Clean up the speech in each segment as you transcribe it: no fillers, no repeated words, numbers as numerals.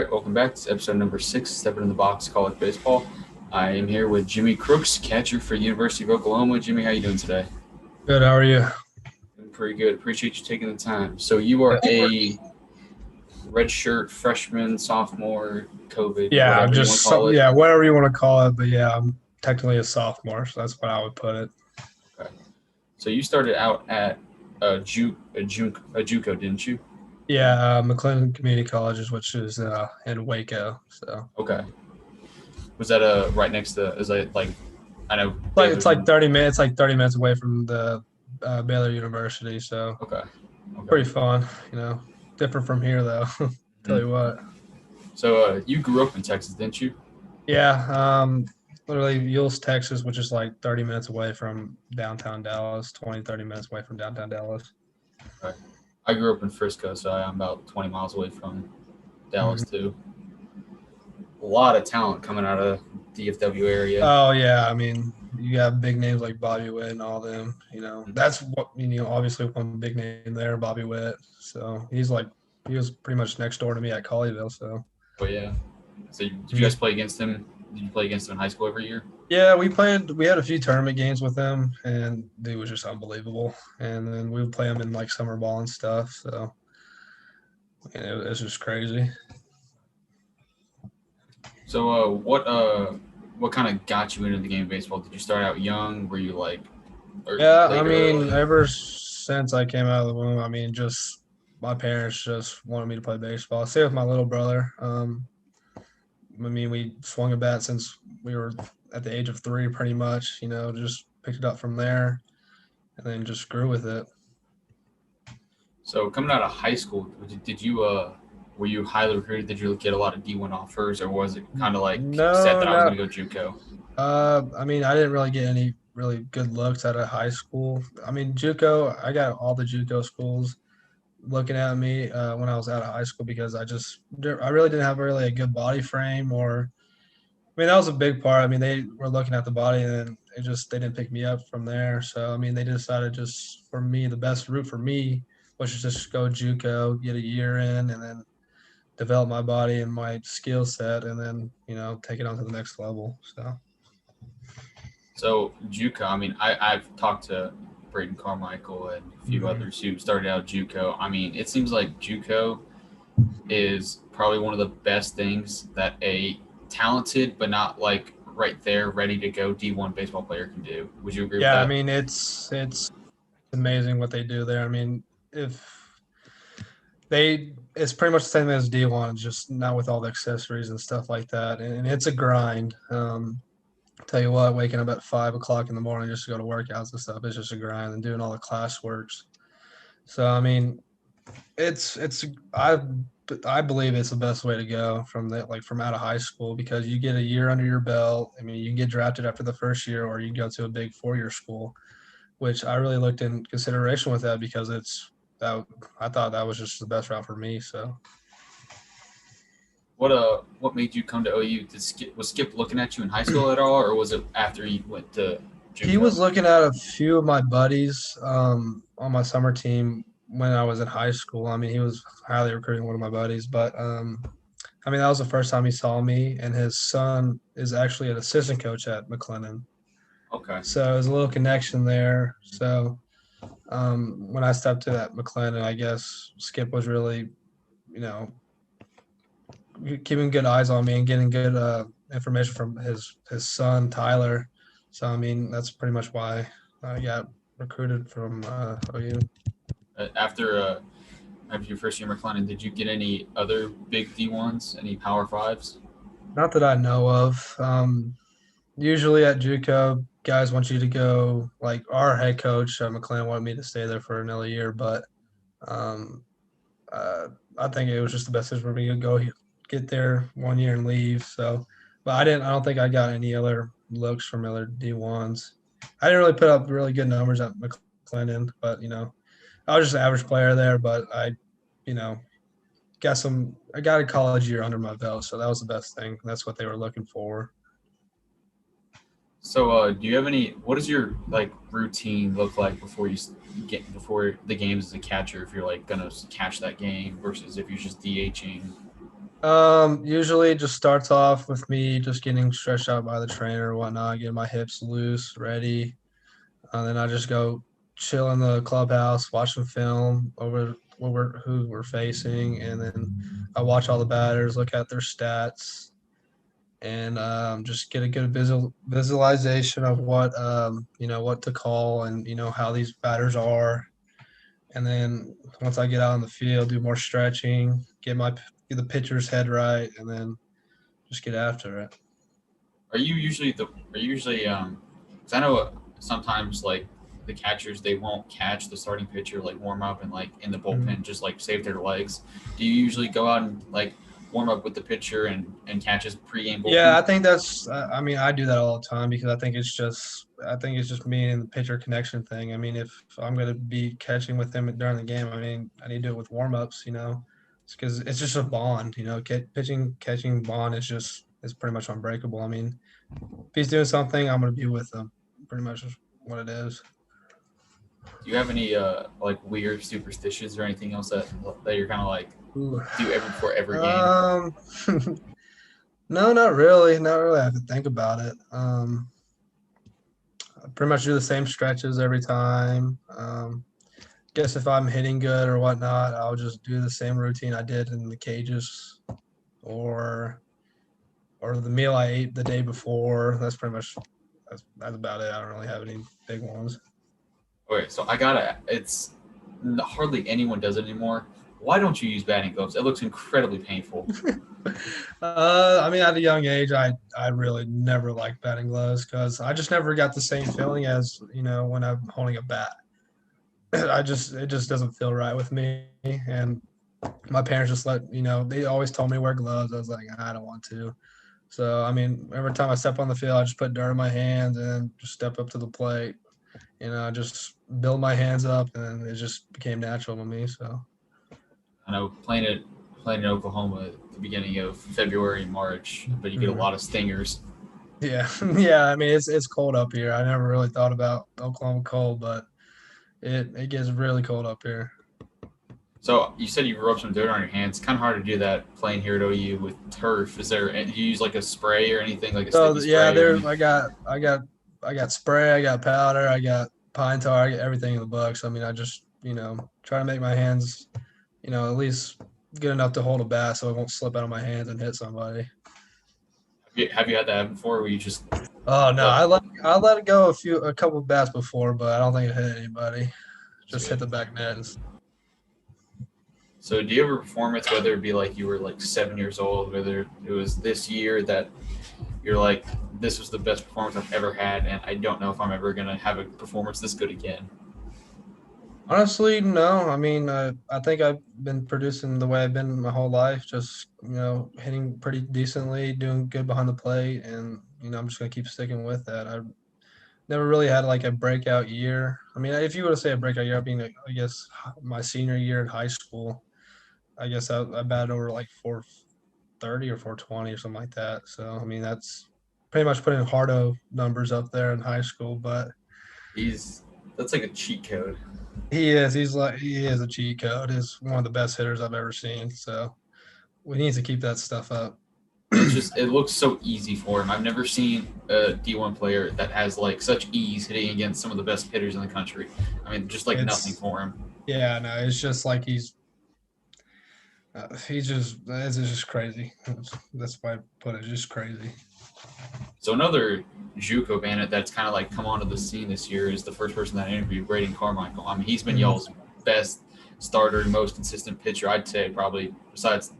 right, welcome back. It's episode number 6, Stepping in the Box, College Baseball. I am here with Jimmy Crooks, catcher for University of Oklahoma. Jimmy, how you doing today? Good. How are you? Doing pretty good. Appreciate you taking the time. So you are a redshirt freshman, sophomore, COVID, Yeah, whatever you want to call it. whatever you want to call it. But yeah, I'm technically a sophomore, so that's what I would put it. Okay. So you started out at a JUCO, didn't you? Yeah, McLennan Community Colleges, which is in Waco. So Okay. Was that right next to? Is that like? I know it's Baylor's like in. 30 minutes. It's like 30 minutes away from the Baylor University. So Okay. Okay. pretty fun. Different from here though. Tell you what. So you grew up in Texas, didn't you? Yeah. Literally Yules, Texas, which is like 30 minutes away from downtown Dallas. 30 minutes away from downtown Dallas. Okay. I grew up in Frisco, so I'm about 20 miles away from Dallas too. A lot of talent coming out of DFW area. Oh yeah, I mean you got big names like Bobby Witt and all them. That's what obviously one big name there, Bobby Witt. So he was pretty much next door to me at Colleyville. So. But yeah. So did you guys play against him? Did you play against him in high school every year? Yeah, we played. We had a few tournament games with him, and it was just unbelievable. And then we would play him in like summer ball and stuff. So it was just crazy. So what kind of got you into the game of baseball? Did you start out young? Were you like? Yeah, I mean, ever since I came out of the womb, I mean, just my parents just wanted me to play baseball. Same with my little brother. I mean, we swung a bat since we were at the age of 3, pretty much. Just picked it up from there, and then just grew with it. So coming out of high school, did you were you highly recruited? Did you get a lot of D1 offers, or was it kind of like set that I was going to go JUCO? I mean, I didn't really get any really good looks out of high school. I mean, JUCO, I got all the JUCO schools looking at me when I was out of high school because I really didn't have really a good body frame I mean, that was a big part. I mean, they were looking at the body and then they didn't pick me up from there. So, I mean, they decided just for me, the best route for me was to just go JUCO, get a year in, and then develop my body and my skill set, and then, take it on to the next level. So JUCO, I mean, I've talked to Braden Carmichael and a few others who started out JUCO. I mean, it seems like JUCO is probably one of the best things that a talented but not like right there ready to go D1 baseball player can do. Would you agree with that? Yeah, I mean, it's amazing what they do there. I mean, it's pretty much the same as D1, just not with all the accessories and stuff like that. And it's a grind. Tell you what, waking up at 5 o'clock in the morning just to go to workouts and stuff, it's just a grind, and doing all the class works. So, I mean, I believe it's the best way to go from out of high school, because you get a year under your belt. I mean, you can get drafted after the first year, or you can go to a big 4-year school, which I really looked in consideration with that because I thought that was just the best route for me. So. What made you come to OU? Was Skip looking at you in high school at all, or was it after you went to JUCO? He was looking at a few of my buddies on my summer team when I was in high school. I mean, he was highly recruiting one of my buddies, but I mean, that was the first time he saw me, and his son is actually an assistant coach at McLennan. Okay. So there's a little connection there. So when I stepped to that McLennan, I guess Skip was really, keeping good eyes on me and getting good information from his son, Tyler. So, I mean, that's pretty much why I got recruited from OU. After your first year in McLennan, did you get any other big D1s, any Power 5s? Not that I know of. Usually at JUCO, guys want you to go, like our head coach at McLennan wanted me to stay there for another year, but I think it was just the best decision for me to go get there 1 year and leave. So, but I don't think I got any other looks from other D1s. I didn't really put up really good numbers at McLennan, but I was just an average player there. But I got a college year under my belt, so that was the best thing. That's what they were looking for. So, do you have what does your routine look like before the games as a catcher? If you're gonna catch that game versus if you're just DHing. Usually it just starts off with me just getting stretched out by the trainer or whatnot, getting my hips loose, ready. Then I just go chill in the clubhouse, watch some film over who we're facing, and then I watch all the batters, look at their stats, and just get a good visualization of what what to call and how these batters are. And then once I get out on the field, do more stretching, get the pitcher's head right, and then just get after it. Are you usually 'cause I know sometimes like the catchers they won't catch the starting pitcher like warm up and like in the Mhm. bullpen just like save their legs. Do you usually go out and like warm up with the pitcher and catch his pregame Yeah, bullpen? I think that's. I mean, I do that all the time because I think it's just me and the pitcher connection thing. I mean, if I'm going to be catching with him during the game, I mean, I need to do it with warm-ups. It's because it's just a bond. Pitching, catching bond is pretty much unbreakable. I mean, if he's doing something, I'm going to be with him. Pretty much is what it is. Do you have any like weird superstitions or anything else that you're kind of like Ooh. do every before every game? Um, no, not really. Not really. I have to think about it. I pretty much do the same stretches every time. Guess if I'm hitting good or whatnot, I'll just do the same routine I did in the cages or the meal I ate the day before. That's about it. I don't really have any big ones. Okay, so I gotta. It's hardly anyone does it anymore. Why don't you use batting gloves? It looks incredibly painful. I mean, at a young age, I really never liked batting gloves because I just never got the same feeling as when I'm holding a bat. It just doesn't feel right with me. And my parents just they always told me to wear gloves. I was like, I don't want to. So I mean, every time I step on the field, I just put dirt in my hands and just step up to the plate. Just build my hands up, and it just became natural to me. So I know playing in Oklahoma at the beginning of February and March, but you get a mhm. lot of stingers. Yeah, yeah. I mean, it's cold up here. I never really thought about Oklahoma cold, but it gets really cold up here. So you said you rub some dirt on your hands. Kind of hard to do that playing here at OU with turf. Do you use like a spray or anything like a So sticky yeah, spray or there anything? I got spray, I got powder, I got pine tar, I got everything in the book. So I mean, I just try to make my hands at least good enough to hold a bat so it won't slip out of my hands and hit somebody. Have you had that before where you just Oh no, let I let it go a couple of bats before, but I don't think it hit anybody. it's Just hit good? the back net. So do you have a performance, whether it be like you were like 7 years old, whether it was this year that you're like, this was the best performance I've ever had, and I don't know if I'm ever gonna have a performance this good again. Honestly, no. I mean, I think I've been producing the way I've been my whole life, just hitting pretty decently, doing good behind the plate, and I'm just gonna keep sticking with that. I never really had like a breakout year. I mean, if you were to say a breakout year, being I guess my senior year in high school, I guess I batted over like 430 or 420 or something like that. So I mean, that's pretty much putting Hardo numbers up there in high school, but He's that's like a cheat code. he is a cheat code. He's one of the best hitters I've ever seen. So we need to keep that stuff up. It looks so easy for him. I've never seen a D1 player that has like such ease hitting against some of the best hitters in the country. I mean, just like nothing It's for him. yeah, no, it's just like he's just it's just crazy. That's why I put it, just crazy. So another JUCO bandit that's kind of like come onto the scene this year is the first person that I interviewed, Braden Carmichael. I mean, he's been Mhm. y'all's best starter and most consistent pitcher, I'd say, probably besides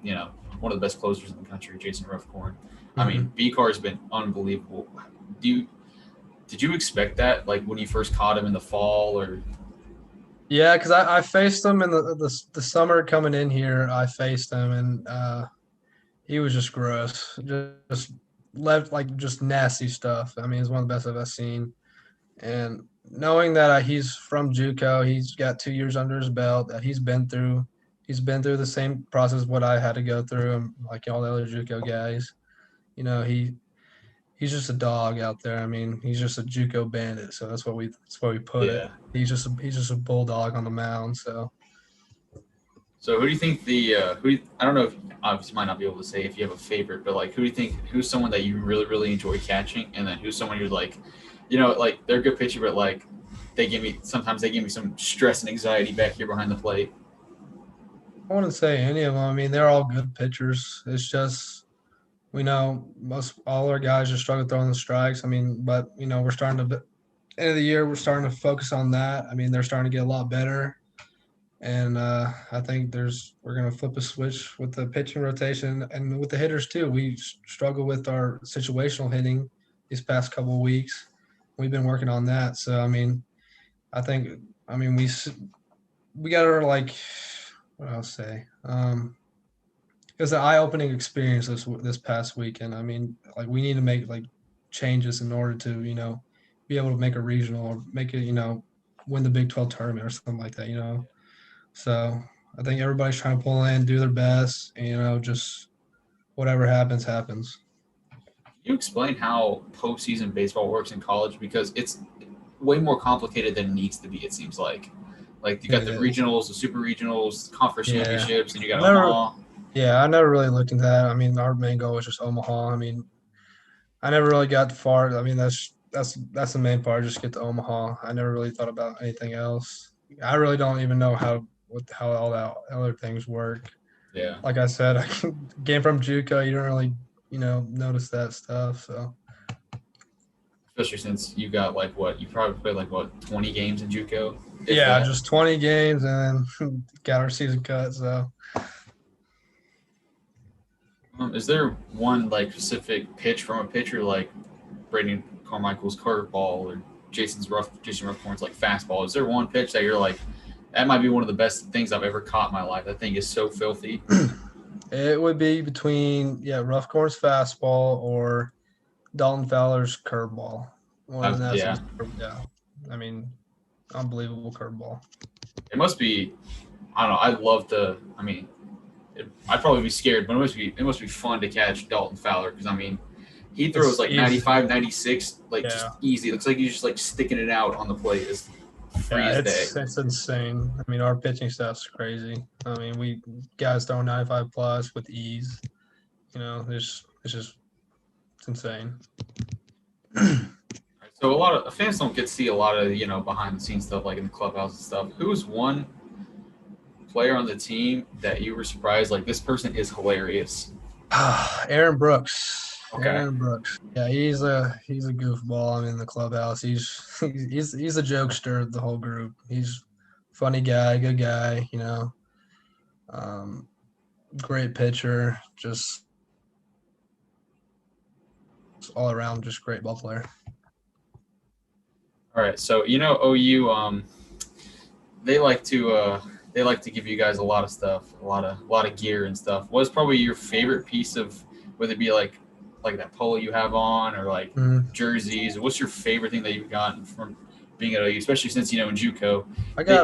one of the best closers in the country, Jason Ruffcorn. I mean, Mhm. B Car has been unbelievable. Do you did you expect that like when you first caught him in the fall or Yeah, because I faced him in the summer coming in here. I faced him and he was just gross, just left like just nasty stuff. I mean, he's one of the best I've ever seen. And knowing that he's from JUCO, he's got 2 years under his belt. That he's been through the same process what I had to go through, and like all the other JUCO guys. You know, he's just a dog out there. I mean, he's just a JUCO bandit. So that's what we put it. yeah? He's just a bulldog on the mound. So So who do you think I don't know if obviously might not be able to say if you have a favorite, but like who do you think who's someone that you really really enjoy catching, and then who's someone you're like, like they're a good pitcher, but like they give me some stress and anxiety back here behind the plate. I wouldn't say any of them. I mean, they're all good pitchers. It's just we know most all our guys just struggle throwing the strikes. I mean, but we're starting to end of the year. We're starting to focus on that. I mean, they're starting to get a lot better. And I think we're going to flip a switch with the pitching rotation and with the hitters too. We struggle with our situational hitting these past couple of weeks. We've been working on that. So I mean, I think I mean we got our like what I'll say. It was an eye-opening experience this past weekend. I mean, like we need to make like changes in order to be able to make a regional or make it win the Big 12 tournament or something like that. So I think everybody's trying to pull in, do their best, and just whatever happens, happens. Can you explain how postseason baseball works in college? Because it's way more complicated than it needs to be. It seems like you got It the is. regionals, the super regionals, conference Yeah. championships, and you got I never Omaha. yeah, I never really looked into that. I mean, our main goal was just Omaha. I mean, I never really got far. I mean, that's the main part, just get to Omaha. I never really thought about anything else. I really don't even know how all that other things work. Yeah, Like I said, I came from JUCO. You don't really, notice that stuff. So especially since you got like what you probably played like what 20 games in JUCO, if yeah, that. just 20 games and then got our season cut. So Is there one like specific pitch from a pitcher like Braden Carmichael's curveball or Jason Ruffcorn's like fastball? Is there one pitch that you're like that might be one of the best things I've ever caught in my life? That thing is so filthy. it would be between Rough Corn's fastball or Dalton Fowler's curveball. One of that's Yeah, yeah. I mean, unbelievable curveball. it must be. I don't know. I love the. I mean, I'd probably be scared, but it must be fun to catch Dalton Fowler because I mean, he throws It's like easy. 95, 96, like just Yeah. easy. It looks like he's just like sticking it out on the plate as free Yeah, as day. it's insane. I mean, our pitching staff's crazy. I mean, we guys throwing 95 plus with ease. It's insane. So a lot of fans don't get to see a lot of behind the scenes stuff like in the clubhouse and stuff. Who's one player on the team that you were surprised like this person is hilarious? Aaron Brooks. Okay, Aaron Brooks. Yeah, he's a goofball. I'm in the clubhouse. He's a jokester of the whole group. He's funny guy, good guy. Um, great pitcher. Just all around, just great ball player. all right. So OU they like to give you guys a lot of stuff, a lot of gear and stuff. What's probably your favorite piece of whether it be like that polo you have on or like jerseys? What's your favorite thing that you've gotten from being at OU, especially since in JUCO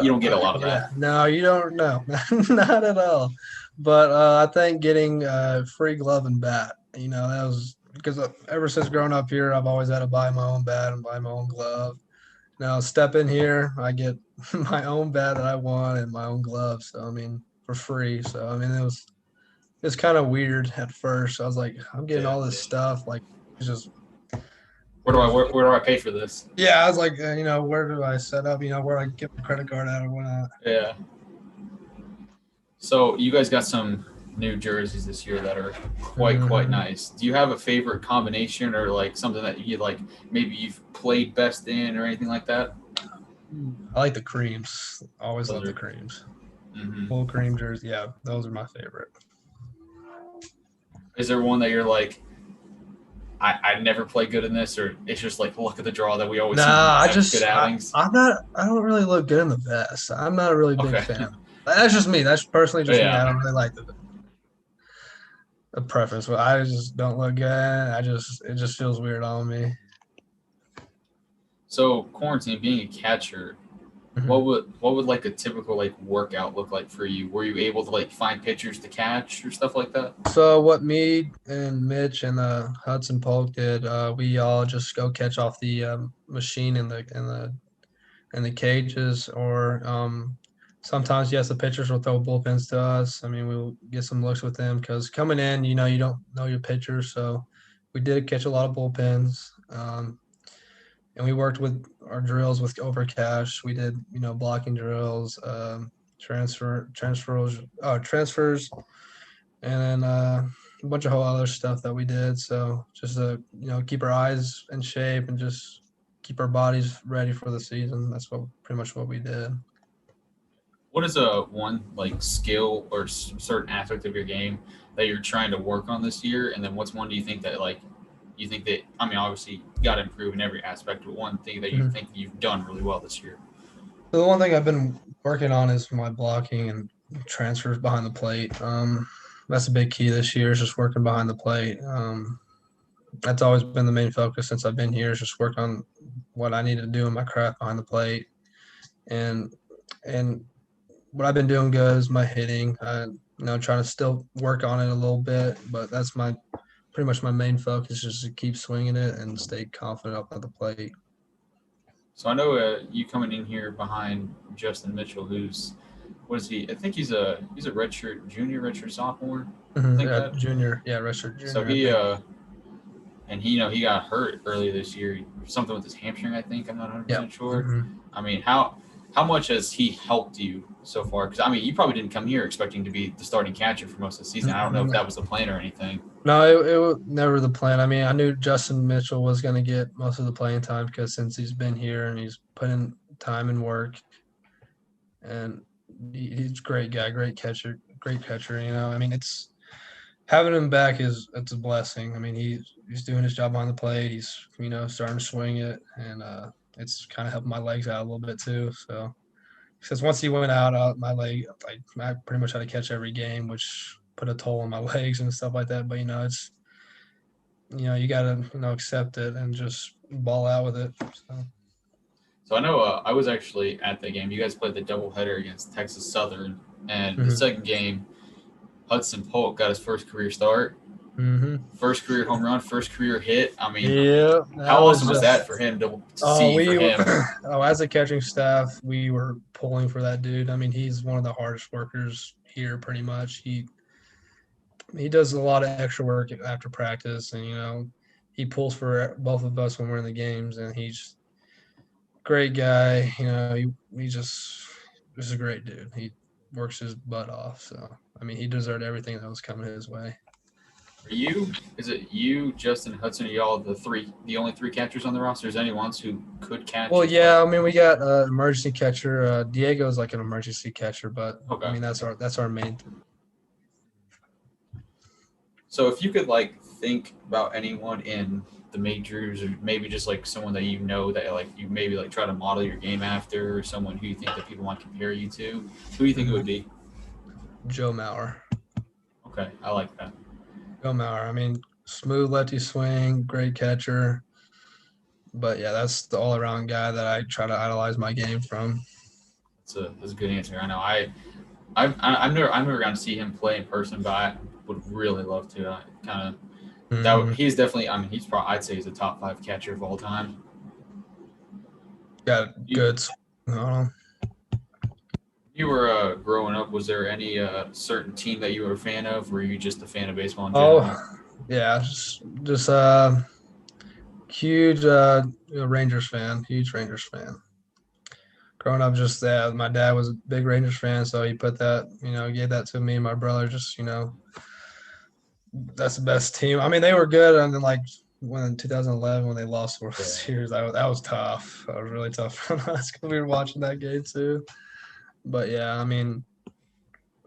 you don't get a lot of that. No, you don't know, not at all. But I think getting free glove and bat. That was because ever since growing up here, I've always had to buy my own bat and buy my own glove. Now step in here, I get my own bat that I want and my own gloves. So I mean, for free. So I mean, it's kind of weird at first. I was like, I'm getting Yeah. all this stuff. Like, it's just Where do I pay for this? yeah. I was like, where do I set up? Where I get my credit card at or whatnot. Yeah. So you guys got some new jerseys this year that are quite nice. Do you have a favorite combination or like something that you like maybe you've played best in or anything like that? I like the creams. Always Those love the are- creams. Mhm. Full cream jersey. Yeah, those are my favorite. Is there one that you're like, I never play good in this, or it's just like luck of the draw that we always see Nah, good outings? I'm not. I don't really look good in the vest. I'm not a really big Okay. fan. That's just me. That's personally just me. Yeah. I don't really like the preference. But I just don't look good. It just feels weird on me. So quarantine, being a catcher, Mhm. what would like a typical like workout look like for you? Were you able to like find pitchers to catch or stuff like that? So what me and Mitch and Hudson Polk did, we all just go catch off the machine in the cages, or sometimes, yes, the pitchers will throw bullpens to us. I mean, we'll get some looks with them because coming in, you don't know your pitchers. So we did catch a lot of bullpens. And we worked with our drills with Overcash. We did, blocking drills, transfers, and then a bunch of whole other stuff that we did. So just to, keep our eyes in shape and just keep our bodies ready for the season. That's what pretty much what we did. What is a one like skill or certain aspect of your game that you're trying to work on this year? And then what's one do you think that like you think that I mean obviously you got to improve in every aspect, but one thing that you Mhm. think you've done really well this year? So the one thing I've been working on is my blocking and transfers behind the plate. That's a big key this year is just working behind the plate. That's always been the main focus since I've been here is just work on what I need to do in my craft behind the plate. And and what I've been doing good is my hitting. Trying to still work on it a little bit, but that's my pretty much my main focus is to keep swinging it and stay confident up at the plate. So I know you coming in here behind Justin Mitchell, who's what is he? I think he's a redshirt junior, redshirt sophomore. I think Yeah, that. junior. Yeah, redshirt So junior. I he think. and he got hurt earlier this year, something with his hamstring. I think I'm not 100 Yeah. percent sure. I mean, how much has he helped you so far? Because I mean, you probably didn't come here expecting to be the starting catcher for most of the season. I don't know if Mhm. that was the plan or anything. No, it was never the plan. I mean, I knew Justin Mitchell was going to get most of the playing time because since he's been here and he's put in time and work, and he's a great guy, great catcher, great catcher. I mean, it's having him back it's a blessing. I mean, he's doing his job on the plate. He's starting to swing it, and it's kind of helping my legs out a little bit too. So because once he went out, my leg, I pretty much had to catch every game, which put a toll on my legs and stuff like that. But it's you gotta accept it and just ball out with it. So. So I know I was actually at the game. You guys played the doubleheader against Texas Southern, and the Mm-hmm. second game, Hudson Polk got his first career start, Mm-hmm. first career home run, first career hit. I mean, Yeah, that how was awesome was just. that for him to Oh, see for him? as a catching staff, we were pulling for that dude. I mean, he's one of the hardest workers here, pretty much. He does a lot of extra work after practice, and he pulls for both of us when we're in the games, and he's a great guy. He just a great dude. He works his butt off. So I mean, he deserved everything that was coming his way. Are you? Is it you, Justin Hudson? Are y'all the only three catchers on the roster? Is there anyone else who could catch? Well, If like, yeah, I mean, we got emergency catcher. Diego's like an emergency catcher, but I okay. mean that's our main. So if you could like think about anyone in the majors, or maybe just like someone that you know that like you maybe like try to model your game after, or someone who you think that people want to compare you to, who do you think it would be? Joe Mauer. Okay, I like that. Joe Mauer. I mean, smooth lefty swing, great catcher. But yeah, that's the all around guy that I try to idolize my game from. That's a good answer. I know. I've never gotten to see him play in person, but I would really love to. I kind of Mm-hmm. he's definitely. I mean, he's probably. I'd say he's a top five catcher of all time. Got You good. Uh, you were growing up. Was there any certain team that you were a fan of? Were you just a fan of baseball in oh, general? yeah, just huge Rangers fan. Huge Rangers fan. Growing up, just my dad was a big Rangers fan, so he put that, gave that to me and my brother. Just that's the best team. I mean, they were good, and then like when in 2011 when they lost the World Yeah. Series, that was tough. That was really tough for us because we were watching that game too. But yeah, I mean,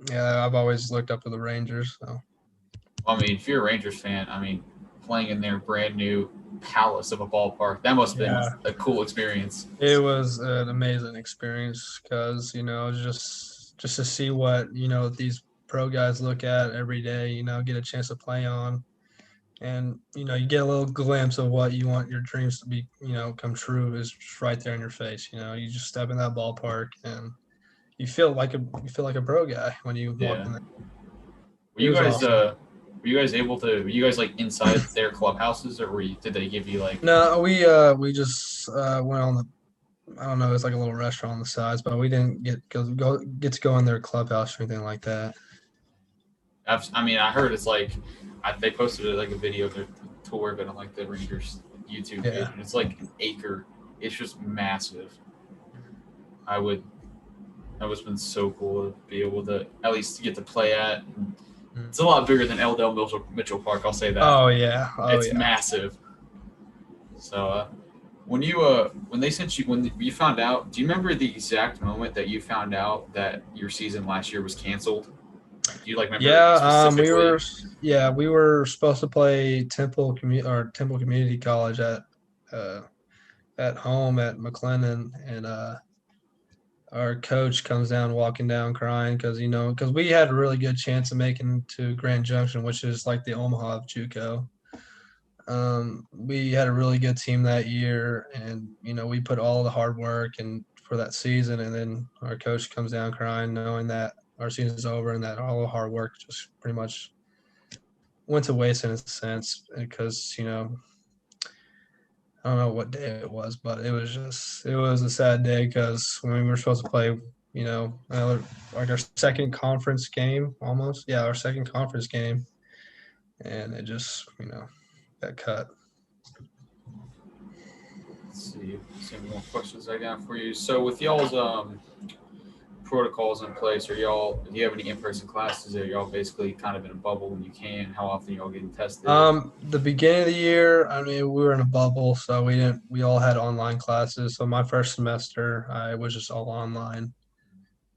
yeah, I've always looked up to the Rangers. So I mean, if you're a Rangers fan, I mean, playing in their brand new palace of a ballpark, that must have been yeah, a cool experience. it was an amazing experience because just to see what these pro guys look at every day. Get a chance to play on. And you get a little glimpse of what you want your dreams to be come true is just right there in your face. You just step in that ballpark and you feel like a pro guy when you walk Yeah. in there. Were It you was guys awesome. able to? Were you guys like inside their clubhouses, or did they give you like? No, we just went on the I don't know, it's like a little restaurant on the sides, but we didn't get to go in their clubhouse or anything like that. I mean, I heard it's like they posted like a video of their tour, but on like the Rangers YouTube page, Yeah. and it's like an acre. It's just massive. I would. That would have been so cool to be able to at least get to play at. It's a lot bigger than Eldell Mitchell Park. I'll say that. Oh yeah. It's massive. So when they sent you when you found out, do you remember the exact moment that you found out that your season last year was canceled? Do you like remember? Yeah, we were supposed to play Temple Community College at home at McLennan, and our coach comes down walking down crying because we had a really good chance of making to Grand Junction, which is like the Omaha of JUCO. We had a really good team that year, and we put all the hard work and for that season, and then our coach comes down crying, knowing that our season's over and that all the hard work just pretty much went to waste in a sense because I don't know what day it was, but it was a sad day because when we were supposed to play, like our second conference game almost. Yeah, our second conference game. And it just, got cut. Let's see more questions I got for you. So with y'all's protocols in place, do you have any in-person classes, or y'all basically kind of in a bubble when you can? How often y'all getting tested? The beginning of the year, I mean, we were in a bubble, so we all had online classes. So my first semester, I was just all online,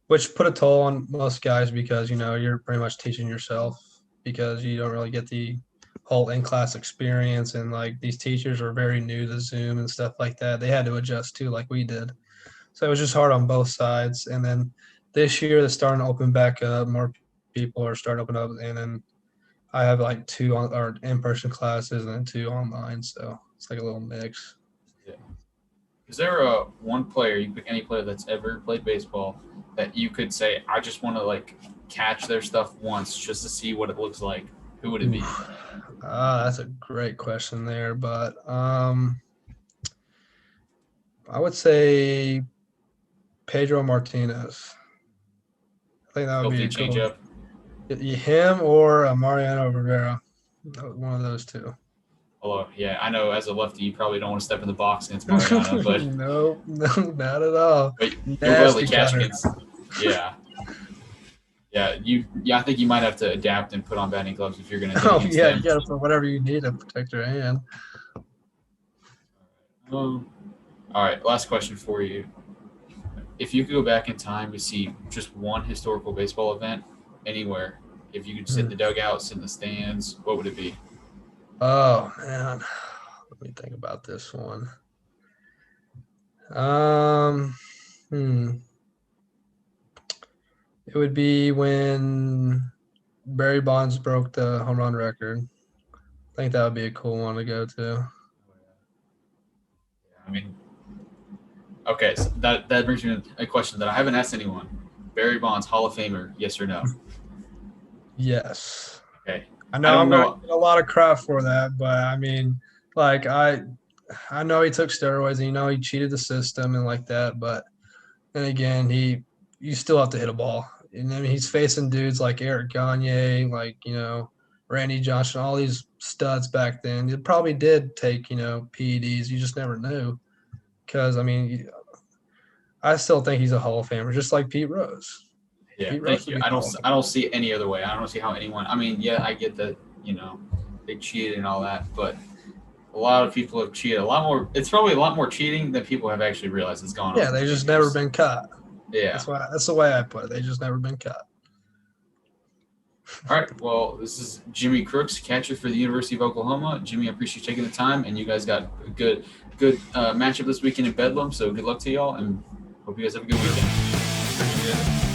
which put a toll on most guys because, you're pretty much teaching yourself because you don't really get the whole in-class experience. And like these teachers are very new to Zoom and stuff like that. They had to adjust too, like we did. So it was just hard on both sides. And then this year, they're starting to open back up. More people are starting to open up. And then I have like 2 in-person classes and then 2 online. So it's like a little mix. Yeah. Is there one player, you pick any player that's ever played baseball, that you could say, I just want to like catch their stuff once just to see what it looks like? Who would it be? That's a great question there. But I would say Pedro Martinez. I think that would be a change up. Him or Mariano Rivera. One of those 2. Although, yeah, I know as a lefty, you probably don't want to step in the box against Mariano, but no, not at all. But you'll gladly catch against. Yeah. Yeah, I think you might have to adapt and put on batting gloves if you're going to. Oh yeah, you got to put whatever you need to protect your hand. All right, last question for you. If you could go back in time to see just one historical baseball event anywhere, if you could sit in the dugout, sit in the stands, what would it be? Oh man, let me think about this one. It would be when Barry Bonds broke the home run record. I think that would be a cool one to go to. I mean, okay, so that brings me to a question that I haven't asked anyone. Barry Bonds, Hall of Famer, yes or no? Yes. Okay. I know I'm going to get a lot of crap for that, but I mean, like I know he took steroids and he cheated the system and like that, but then again, you still have to hit a ball. And I mean, he's facing dudes like Eric Gagne, like Randy Johnson, all these studs back then. It probably did take PEDs. You just never knew, because I mean, I still think he's a Hall of Famer, just like Pete Rose. Yeah, thank you. I don't see any other way. I don't see how anyone. I mean, yeah, I get that. They cheated and all that, but a lot of people have cheated. A lot more. It's probably a lot more cheating than people have actually realized it's gone on. Yeah, they just never been caught. Yeah, that's the way I put it. They just never been caught. All right. Well, this is Jimmy Crooks, catcher for the University of Oklahoma. Jimmy, I appreciate you taking the time, and you guys got a good matchup this weekend in Bedlam. So good luck to y'all, and hope you guys have a good weekend. Appreciate it.